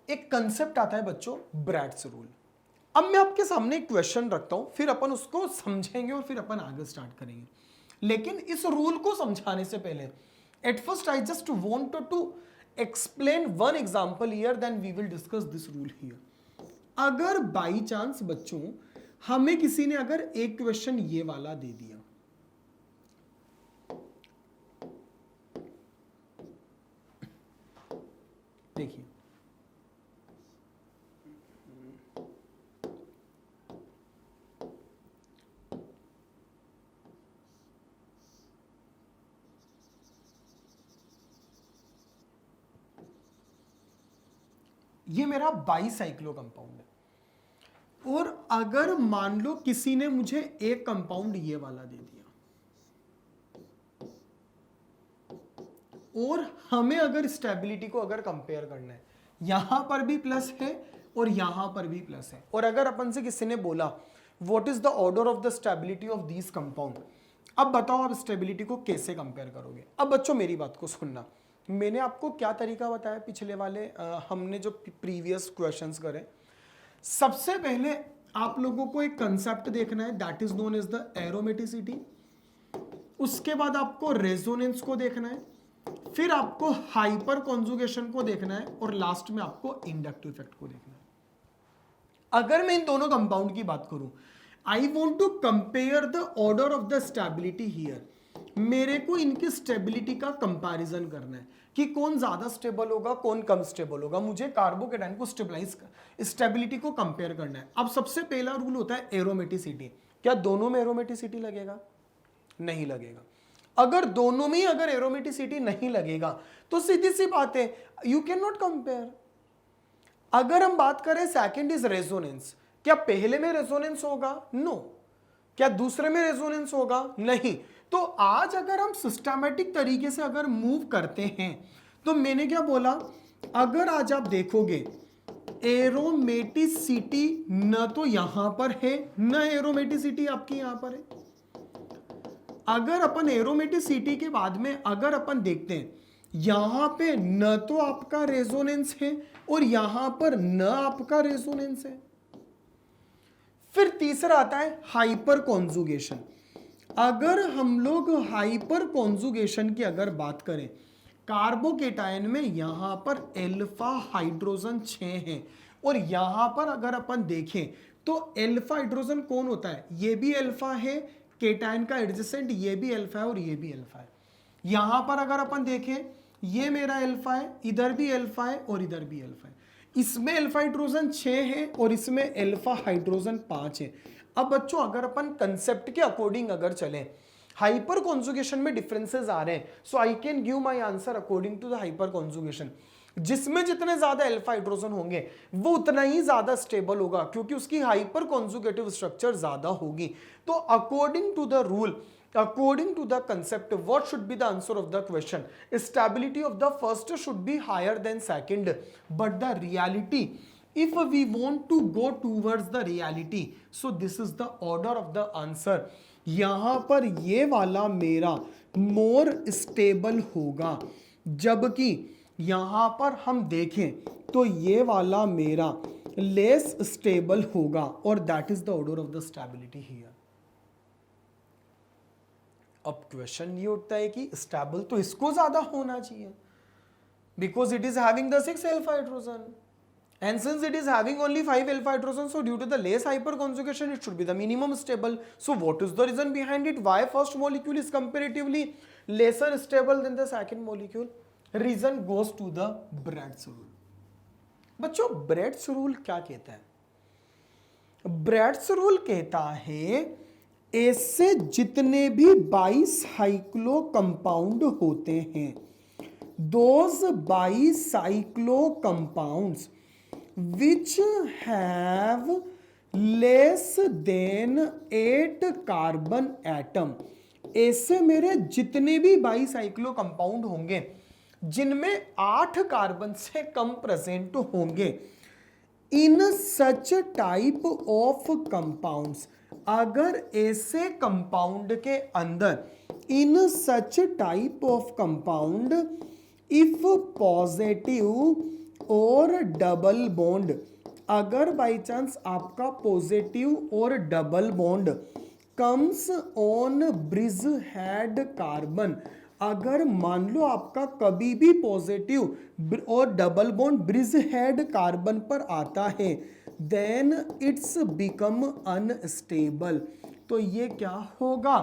एक कंसेप्ट आता है बच्चों, ब्रैड्स रूल। अब मैं आपके सामने एक क्वेश्चन रखता हूं, फिर अपन उसको समझेंगे और फिर अपन आगे स्टार्ट करेंगे। लेकिन इस रूल को समझाने से पहले at first I just want to explain one example here, then we will discuss this rule here. अगर बाई चांस बच्चों हमें किसी ने अगर एक क्वेश्चन ये वाला दे दिया, देखिए ये मेरा बाईसाइक्लो कंपाउंड है, और अगर मान लो किसी ने मुझे एक कंपाउंड ये वाला दे दिया, और हमें अगर स्टेबिलिटी को अगर कंपेयर करना है, यहां पर भी प्लस है और यहां पर भी प्लस है, और अगर अपन से किसी ने बोला what is the order of the stability of this compound, अब बताओ आप स्टेबिलिटी को कैसे कंपेयर करोगे। अब बच्चों मेरी बात को सुनना, मैंने आपको क्या तरीका बताया पिछले वाले हमने जो प्रीवियस क्वेश्चंस करे। सबसे पहले आप लोगों को एक कंसेप्ट देखना है, that is known as the aromaticity. उसके बाद आपको रेजोनेंस को देखना है, फिर आपको हाइपर कॉन्जुगेशन को देखना है, और लास्ट में आपको इंडक्टिव इफेक्ट को देखना है। अगर मैं इन दोनों कंपाउंड की बात करूं, I want to compare the order of the stability here. मेरे को इनकी स्टेबिलिटी का कंपैरिजन करना है कि कौन ज्यादा स्टेबल होगा, कौन कम स्टेबल होगा। मुझे कार्बोकेटाइन को स्टेबिलिटी को कंपेयर करना है। अब सबसे पहला रूल होता है एरोमेटिसिटी। क्या दोनों में एरोमेटिसिटी लगेगा? नहीं लगेगा। अगर दोनों में अगर एरोमेटिसिटी नहीं लगेगा तो सीधी सी बात है, यू कैन नॉट कंपेयर। अगर हम बात करें सेकंड इज रेजोनेंस, क्या पहले में रेजोनेंस होगा? नो। क्या दूसरे में रेजोनेंस होगा? नहीं। तो आज अगर हम सिस्टमैटिक तरीके से अगर मूव करते हैं, तो मैंने क्या बोला, अगर आज आप देखोगे एरोमेटिसिटी न तो यहां पर है, न एरोमेटिसिटी आपकी यहां पर है। अगर अपन एरोमेटिसिटी के बाद में अगर अपन देखते हैं, यहां पे न तो आपका रेजोनेंस है और यहां पर न आपका रेजोनेंस है। फिर तीसरा आता है हाइपर कॉन्जुगेशन। अगर हम लोग हाइपर कॉन्जुगेशन की अगर बात करें, कार्बोकेटायन में यहां पर अल्फा हाइड्रोजन 6 है, और यहां पर अगर अपन देखें तो अल्फा हाइड्रोजन कौन होता है? ये भी अल्फा है, केटायन का एडजेसेंट ये भी अल्फा है और ये भी अल्फा है। यहां पर अगर अपन देखें, ये मेरा अल्फा है, इधर भी अल्फा है और इधर भी अल्फा है। इसमें अल्फा हाइड्रोजन 6 है और इसमें अल्फा हाइड्रोजन 5 है। अब बच्चों अगर अपन कंसेप्ट के अकॉर्डिंग अगर चलें, हाइपर कॉन्जुगेशन में डिफरेंसेस आ रहे हैं, so I can give my answer according to the hyper conjugation. जिसमें जितने ज्यादा अल्फा हाइड्रोजन होंगे वो उतना ही ज्यादा स्टेबल होगा, क्योंकि उसकी हाइपर कॉन्जुगेटिव स्ट्रक्चर ज्यादा होगी। तो according to the rule, according to the concept, what should be the answer of the question? Stability of the first should be higher than second, but the reality, if we want to go towards the reality, so this is the order of the answer. यहां पर ये वाला मेरा more stable होगा, जबकि यहां पर हम देखें तो ये वाला मेरा लेस स्टेबल होगा, और that is the order of the stability here. अब क्वेश्चन ये उठता है कि स्टेबल तो इसको ज्यादा होना चाहिए, because it is having the 6 alpha hydrogen, and since it is having only 5 alpha hydrogen, so due to the less hyperconjugation it should be the minimum stable. So what is the reason behind it? Why first molecule is comparatively lesser stable than the second molecule? Reason goes to the Bredt's rule. बच्चों Bredt's rule क्या कहता है? Braids rule कहता है ऐसे जितने भी 22 cyclo compound होते हैं, those 22 cyclo compounds which have less than 8 carbon atom, ऐसे मेरे जितने भी 22 साइक्लो कंपाउंड होंगे जिनमें 8 कार्बन से कम प्रेजेंट होंगे, in such type of compounds, अगर ऐसे कंपाउंड के अंदर, in such type of compound, if positive और डबल बॉन्ड, अगर बाई चांस आपका पॉजिटिव और double bond comes on bridge head carbon, अगर मान लो आपका कभी भी पॉजिटिव और double bond bridge head carbon पर आता है, देन इट्स बिकम अनस्टेबल, तो ये क्या होगा,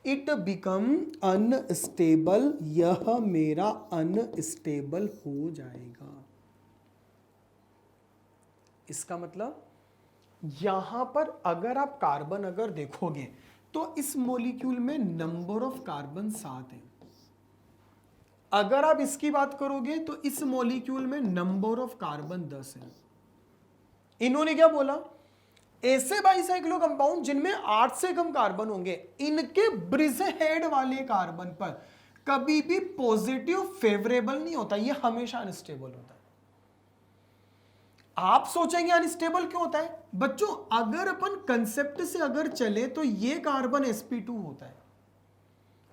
इट बिकम अनस्टेबल, यह मेरा अनस्टेबल हो जाएगा। इसका मतलब यहां पर अगर आप कार्बन अगर देखोगे तो इस मॉलिक्यूल में नंबर ऑफ कार्बन 7 है। अगर आप इसकी बात करोगे तो इस मॉलिक्यूल में नंबर ऑफ कार्बन 10 है। इन्होंने क्या बोला, ऐसे बाइसाइक्लो कंपाउंड जिनमें 8 से कम कार्बन होंगे, इनके ब्रिज हेड वाले कार्बन पर कभी भी पॉजिटिव फेवरेबल नहीं होता, यह हमेशा अनस्टेबल होता है। आप सोचेंगे अनस्टेबल क्यों होता है बच्चों, अगर अपन कंसेप्ट से अगर चले तो ये कार्बन sp2 होता है,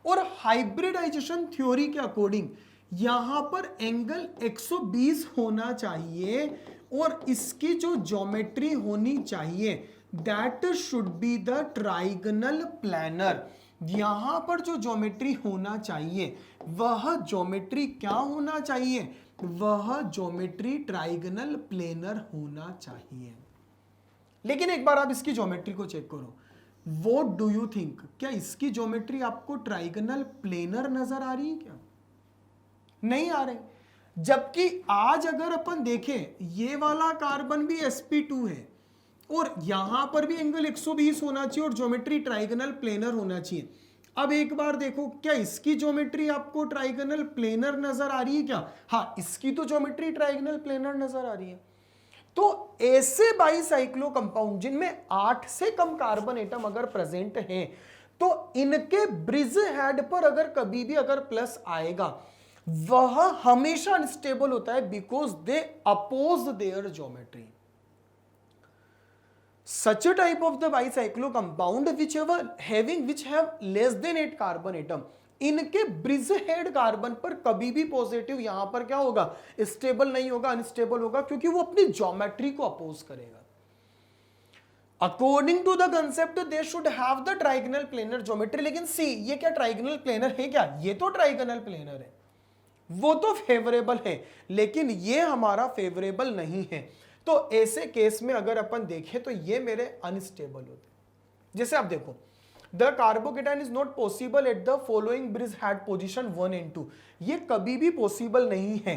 और हाइब्रिडाइजेशन थ्योरी के अकॉर्डिंग यहां पर एंगल 120 होना चाहिए, और इसकी जो ज्योमेट्री होनी चाहिए that should be the trigonal planner. यहां पर जो ज्योमेट्री होना चाहिए वह ज्योमेट्री क्या होना चाहिए, वह ज्योमेट्री ट्राइगोनल प्लेनर होना चाहिए। लेकिन एक बार आप इसकी ज्योमेट्री को चेक करो, व्हाट डू यू थिंक, क्या इसकी ज्योमेट्री आपको ट्राइगोनल प्लेनर नजर आ रही है क्या? नहीं आ रही। जबकि आज अगर अपन देखें ये वाला कार्बन भी sp2 है, और यहां पर भी एंगल 120 होना चाहिए और ज्योमेट्री ट्राइगोनल प्लेनर होना चाहिए। अब एक बार देखो, क्या इसकी ज्योमेट्री आपको ट्राइगोनल प्लेनर नजर आ रही है क्या? हाँ, इसकी तो ज्योमेट्री ट्राइगोनल प्लेनर नजर आ रही है। तो ऐसे बाइसाइक्लो कंपाउंड जिनमें 8 से कम कार्बन एटम अगर प्रेजेंट हैं, तो इनके ब्रिज हेड पर अगर कभी भी अगर प्लस आएगा वह हमेशा अनस्टेबल होता है, because they oppose their geometry. Such a type of the bicyclo compound which have less than 8 carbon atom, इनके ब्रिज हेड कार्बन पर कभी भी पॉजिटिव यहां पर क्या होगा, स्टेबल नहीं होगा, अनस्टेबल होगा, क्योंकि वो अपनी ज्योमेट्री को अपोज करेगा। According to the concept they should have the trigonal planar geometry. लेकिन सी, ये क्या ट्राइगोनल प्लेनर है क्या? ये तो ट्राइगोनल प्लेनर है, वो तो फेवरेबल है, लेकिन ये हमारा फेवरेबल नहीं है। तो ऐसे केस में अगर अपन देखें तो ये मेरे अनस्टेबल होते हैं। जैसे आप देखो, the carbocation is not possible at the following bridge head position 1 and 2, ये कभी भी पॉसिबल नहीं है।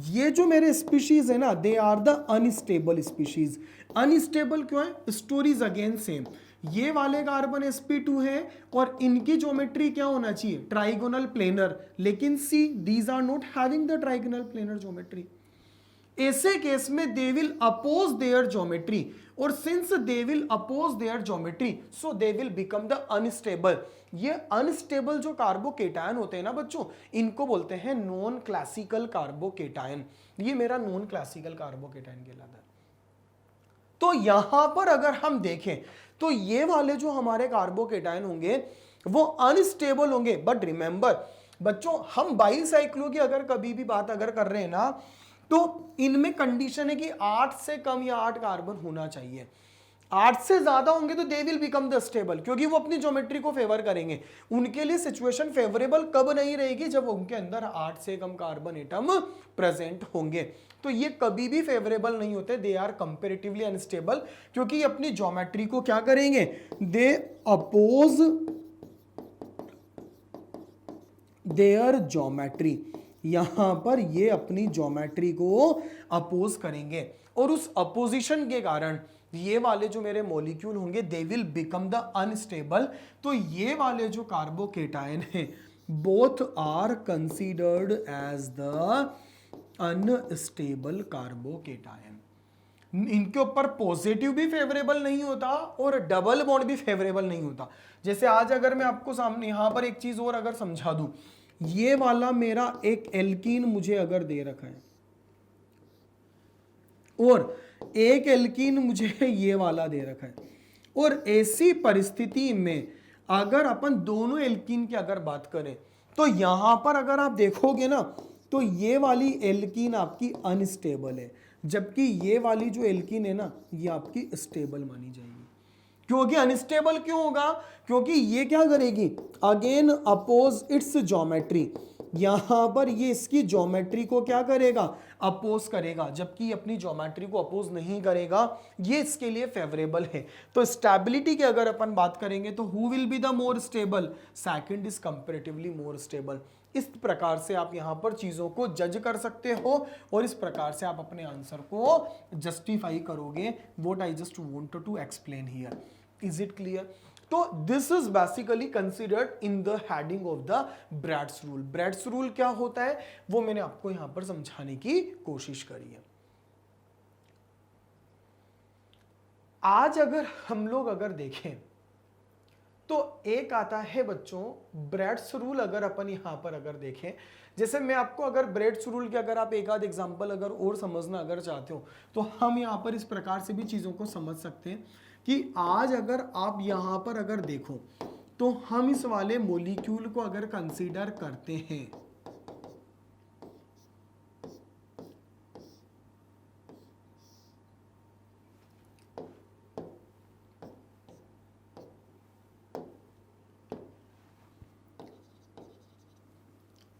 ये जो मेरे स्पीशीज है ना, they are the unstable species. Unstable क्यों है? Stories again same. ये वाले कार्बन sp2 है और इनकी ज्योमेट्री क्या होना चाहिए, ट्राइगोनल प्लेनर, लेकिन see these are not having the trigonal planar geometry. ऐसे केस में they will oppose their geometry, और since they will oppose their geometry so they will become the unstable. ये अनस्टेबल जो carbocation होते हैं ना बच्चों, इनको बोलते हैं नॉन क्लासिकल कार्बोकेटायन। ये मेरा नॉन क्लासिकल कार्बोकेटायन कहलाता है। तो यहां पर अगर हम देखें तो ये वाले जो हमारे कार्बोकेटायन होंगे वो अनस्टेबल होंगे। बट रिमेंबर बच्चों, हम बाइसाइक्लो की अगर कभी भी बात अगर कर रहे हैं ना, तो इनमें कंडीशन है कि 8 से कम या 8 कार्बन होना चाहिए। 8 से ज्यादा होंगे तो दे विल बिकम द स्टेबल, क्योंकि वो अपनी ज्योमेट्री को फेवर करेंगे। उनके लिए सिचुएशन फेवरेबल कब नहीं रहेगी, जब उनके अंदर 8 से कम कार्बन एटम प्रेजेंट होंगे। तो ये कभी भी फेवरेबल नहीं होते, दे आर कंपेरेटिवली अनस्टेबल, क्योंकि ये अपनी ज्योमेट्री को क्या करेंगे, दे अपोज देयर ज्योमेट्री। यहां पर ये अपनी ज्योमेट्री को अपोज करेंगे, और उस अपोजिशन के कारण ये वाले जो मेरे मॉलिक्यूल होंगे they will become the unstable. तो ये वाले जो कार्बोकेटायन है both are considered as the unstable carbocation. इनके ऊपर पॉजिटिव भी फेवरेबल नहीं होता और डबल बॉन्ड भी फेवरेबल नहीं होता। जैसे आज अगर मैं आपको सामने यहां पर एक चीज और अगर समझा दूं, ये वाला मेरा एक एल्कीन मुझे अगर दे रखा है और एक एल्कीन मुझे ये वाला दे रखा है, और ऐसी परिस्थिति में अगर अपन दोनों एल्कीन की अगर बात करें तो यहां पर अगर आप देखोगे ना तो ये वाली एल्कीन आपकी अनस्टेबल है, जबकि ये वाली जो एल्कीन है ना ये आपकी स्टेबल मानी जाएगी। क्योंकि अनस्टेबल क्यों होगा? क्योंकि ये क्या करेगी, अगेन अपोज इट्स ज्योमेट्री, यहां पर ये इसकी ज्योमेट्री को क्या करेगा, अपोज करेगा, जबकि ये अपनी ज्योमेट्री को अपोज नहीं करेगा, ये इसके लिए फेवरेबल है। तो स्टेबिलिटी की अगर अपन बात करेंगे तो who will be the more stable, second is comparatively more stable. इस प्रकार से आप यहां पर चीजों को जज कर सकते हो और इस प्रकार से आप अपने आंसर को जस्टिफाई करोगे। What I just wanted to explain here, is it clear? तो this is basically considered in the heading of the Bredt's rule. Bredt's rule क्या होता है वो मैंने आपको यहां पर समझाने की कोशिश करी है। आज अगर हम लोग अगर देखें तो एक आता है बच्चों ब्रैड्स रूल। अगर अपन यहां पर अगर देखें, जैसे मैं आपको अगर ब्रैड्स रूल के अगर आप एक आध एग्जांपल अगर और समझना अगर चाहते हो तो हम यहां पर इस प्रकार से भी चीजों को समझ सकते हैं कि आज अगर आप यहां पर अगर देखो तो हम इस वाले मॉलिक्यूल को अगर कंसीडर करते हैं,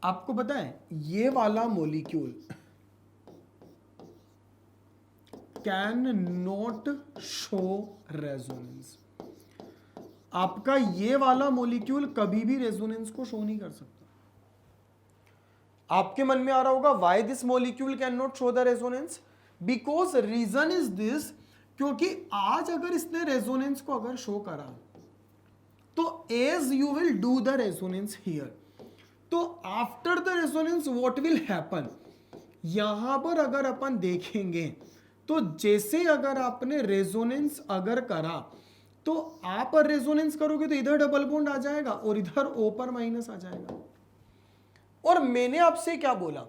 आपको पता है ये वाला molecule can not show resonance. आपका ये वाला मॉलिक्यूल कभी भी रेजोनेंस को शो नहीं कर सकता। आपके मन में आ रहा होगा why this molecule can not show the resonance, because reason is this, क्योंकि आज अगर इसने रेजोनेंस को अगर शो करा तो as you will do the resonance here, तो after the resonance what will happen, यहां पर अगर अपन देखेंगे तो जैसे अगर आपने रेजोनेंस अगर करा तो आप रेजोनेंस करोगे तो इधर डबल बॉन्ड आ जाएगा और इधर ओ पर माइनस आ जाएगा। और मैंने आपसे क्या बोला,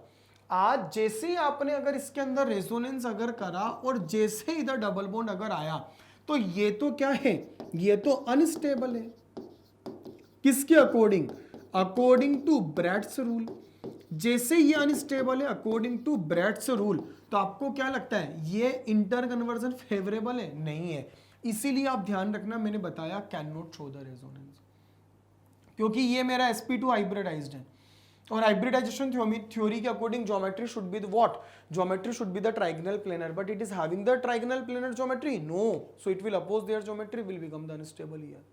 आज जैसे आपने अगर इसके अंदर रेजोनेंस अगर करा और जैसे इधर डबल बॉन्ड अगर आया तो ये तो क्या है, ये तो अनस्टेबल है। किसके according? According to Bredt's rule. जैसे ये अनस्टेबल है अकॉर्डिंग टू ब्रैड्स रूल, तो आपको क्या लगता है ये इंटर कन्वर्जन फेवरेबल है? नहीं है। इसीलिए आप ध्यान रखना, मैंने बताया can not show the resonance, क्योंकि ये मेरा sp2 हाइब्रिडाइज्ड है और हाइब्रिडाइजेशन थ्योरी के according geometry should be the what, geometry should be the trigonal planar, but it is having the trigonal planar geometry, no, so it will oppose their geometry, will become the unstable here.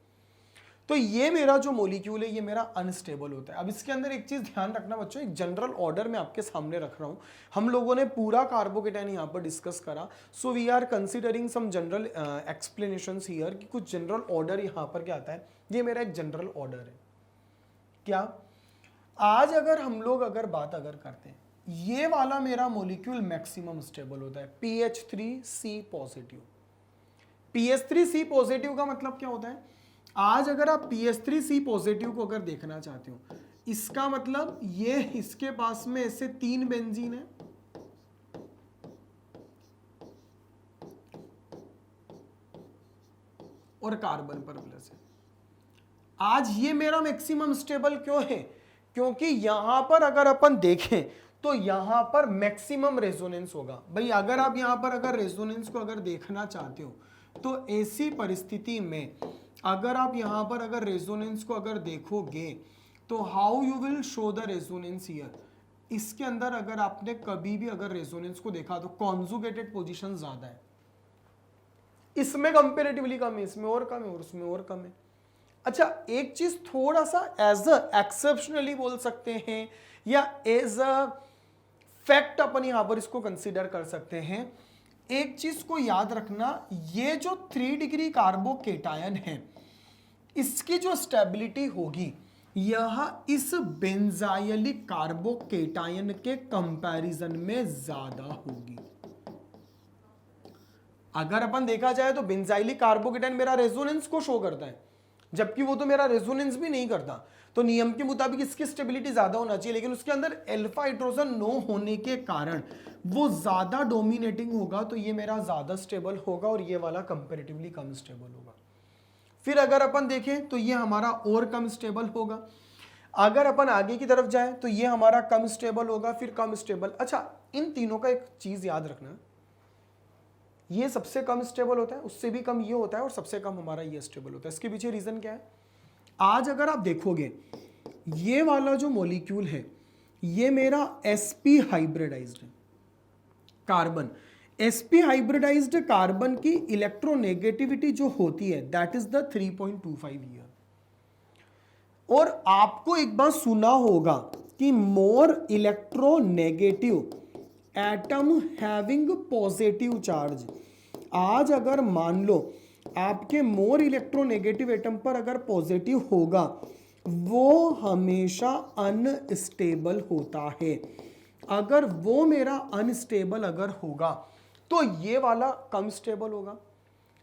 तो ये मेरा जो molecule है ये मेरा unstable होता है। अब इसके अंदर एक चीज ध्यान रखना बच्चों, एक जनरल ऑर्डर में आपके सामने रख रहा हूं। हम लोगों ने पूरा कार्बोकेटाइन यहां पर डिस्कस करा, so we are considering some general explanations here कि कुछ जनरल ऑर्डर यहां पर क्या आता है। ये मेरा एक जनरल ऑर्डर है। क्या आज अगर हम लोग अगर बात अगर करते हैं, ये वाला मेरा मॉलिक्यूल मैक्सिमम स्टेबल होता है PH3C पॉजिटिव। PH3C पॉजिटिव का मतलब क्या होता है? आज अगर आप PH3C पॉजिटिव को अगर देखना चाहते हो, इसका मतलब ये इसके पास में ऐसे 3 बेंजीन है और कार्बन पर प्लस है। आज ये मेरा मैक्सिमम स्टेबल क्यों है? क्योंकि यहां पर अगर अपन देखें तो यहां पर मैक्सिमम रेजोनेंस होगा। भाई अगर आप यहां पर अगर रेजोनेंस को अगर देखना चाहते हो तो ऐसी परिस्थिति में अगर आप यहां पर अगर रेजोनेंस को अगर देखोगे तो how you will show the resonance here, इसके अंदर अगर आपने कभी भी अगर रेजोनेंस को देखा तो कॉन्जुगेटेड पोजीशन ज्यादा है, इसमें कंपैरेटिवली कम है, इसमें और कम है और उसमें और कम है। अच्छा एक चीज थोड़ा सा एज अ एक्सेप्शनली बोल सकते हैं या एज अ फैक्ट अपन यहां पर इसको कंसीडर कर सकते हैं। एक चीज को याद रखना, ये जो 3 डिग्री कार्बोकेटायन है इसकी जो स्टेबिलिटी होगी यह इस बेंजाइलिक कार्बोकेटायन के कंपैरिजन में ज्यादा होगी। अगर अपन देखा जाए तो बेंजाइलिक कार्बोकेटायन मेरा रेजोनेंस को शो करता है, जबकि वो तो मेरा रेजोनेंस भी नहीं करता। तो नियम के मुताबिक इसकी स्टेबिलिटी ज्यादा होना चाहिए, लेकिन उसके अंदर अल्फा हाइड्रोजन नो होने के कारण वो ज्यादा डोमिनेटिंग होगा, तो ये मेरा ज्यादा स्टेबल होगा और ये वाला कंपैरेटिवली कम स्टेबल होगा। फिर अगर अपन देखें तो ये हमारा और कम स्टेबल होगा। अगर अपन आगे की तरफ जाएं तो ये हमारा कम स्टेबल होगा, फिर कम स्टेबल। अच्छा, इन तीनों का एक चीज याद रखना, ये सबसे कम स्टेबल होता है, उससे भी कम ये होता है, और सबसे कम हमारा ये स्टेबल होता है। इसके पीछे रीजन क्या है? आज अगर आप देखोगे ये वाला जो मॉलिक्यूल है ये मेरा sp हाइब्रिडाइज्ड है कार्बन। sp हाइब्रिडाइज्ड कार्बन की इलेक्ट्रोनेगेटिविटी जो होती है दैट इज द 3.25 ईयर। और आपको एक बात सुना होगा कि more electronegative atom having positive charge. आज अगर मान लो आपके मोर इलेक्ट्रोनेगेटिव एटम पर अगर पॉजिटिव होगा वो हमेशा अनस्टेबल होता है। अगर वो मेरा अनस्टेबल अगर होगा तो ये वाला कम स्टेबल होगा,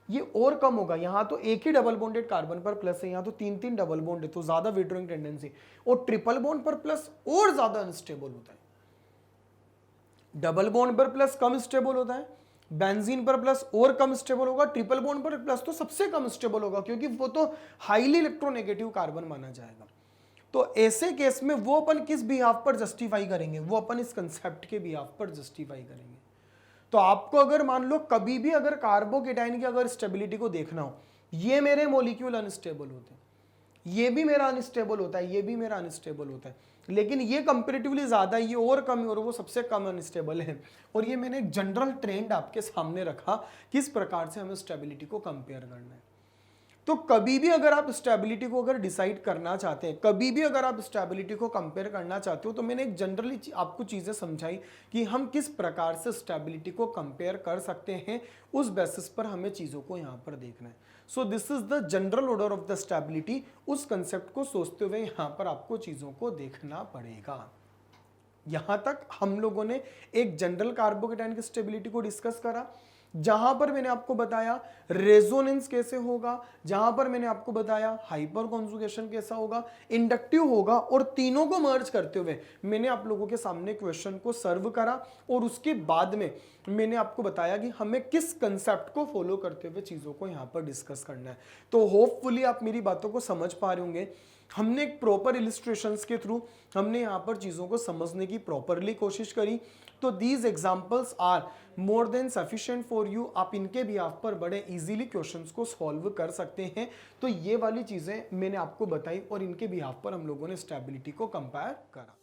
ये और कम होगा। यहां तो एक ही डबल बॉन्डेड कार्बन पर प्लस है, यहां तो तीन तीन डबल बॉन्ड है तो ज्यादा विड्रॉइंग टेंडेंसी, और ट्रिपल बॉन्ड पर प्लस और ज्यादा अनस्टेबल होता है। डबल बॉन्ड पर प्लस कम स्टेबल होता है, बेंजीन पर प्लस और कम स्टेबल होगा, ट्रिपल बॉन्ड पर प्लस तो सबसे कम स्टेबल होगा क्योंकि वो तो हाईली इलेक्ट्रोनेगेटिव कार्बन माना जाएगा। तो ऐसे केस में वो अपन किस बिहाफ पर जस्टिफाई करेंगे? वो अपन इस कंसेप्ट के बिहाफ पर जस्टिफाई करेंगे। तो आपको अगर मान लो कभी भी अगर कार्बोकेटाइन की अगर स्टेबिलिटी को देखना हो, ये मेरे मॉलिक्यूल अनस्टेबल होते हैं, ये भी मेरा अनस्टेबल होता है, ये भी मेरा अनस्टेबल होता है, लेकिन ये कंपेरेटिवली ज्यादा, ये और कम है और वो सबसे कम अनस्टेबल है। और ये मैंने एक जनरल ट्रेंड आपके सामने रखा किस प्रकार से हमें स्टेबिलिटी को कंपेयर करना है। तो कभी भी अगर आप स्टेबिलिटी को अगर डिसाइड करना चाहते हैं, कभी भी अगर आप स्टेबिलिटी को कंपेयर करना चाहते हो, तो मैंने एक जनरली आपको चीजें समझाई कि हम किस प्रकार से स्टेबिलिटी को कंपेयर कर सकते हैं, उस बेसिस पर हमें चीजों को यहां पर देखना है। So this is the general order of the stability. उस कंसेप्ट को सोचते हुए यहां पर आपको चीजों को देखना पड़ेगा। यहां तक हम लोगों ने एक जनरल कार्बोकेटाइन की स्टेबिलिटी को डिस्कस करा, जहां पर मैंने आपको बताया रेजोनेंस कैसे होगा, जहां पर मैंने आपको बताया हाइपर कॉन्जुगेशन कैसा होगा, इंडक्टिव होगा, और तीनों को मर्ज करते हुए मैंने आप लोगों के सामने क्वेश्चन को सर्व करा। और उसके बाद में मैंने आपको बताया कि हमें किस कंसेप्ट को फॉलो करते हुए चीजों को यहां पर डिस्कस करना है। तो होपफुली आप मेरी बातों को समझ पा रहे होंगे। हमने एक प्रॉपर इलिस्ट्रेशंस के थ्रू हमने यहां पर चीजों को समझने की प्रॉपरली कोशिश करी। तो these examples are more than sufficient for you. आप इनके बिहाफ पर बड़े इजीली क्वेश्चंस को सॉल्व कर सकते हैं। तो ये वाली चीजें मैंने आपको बताई और इनके बिहाफ पर हम लोगों ने स्टेबिलिटी को कंपेयर करा।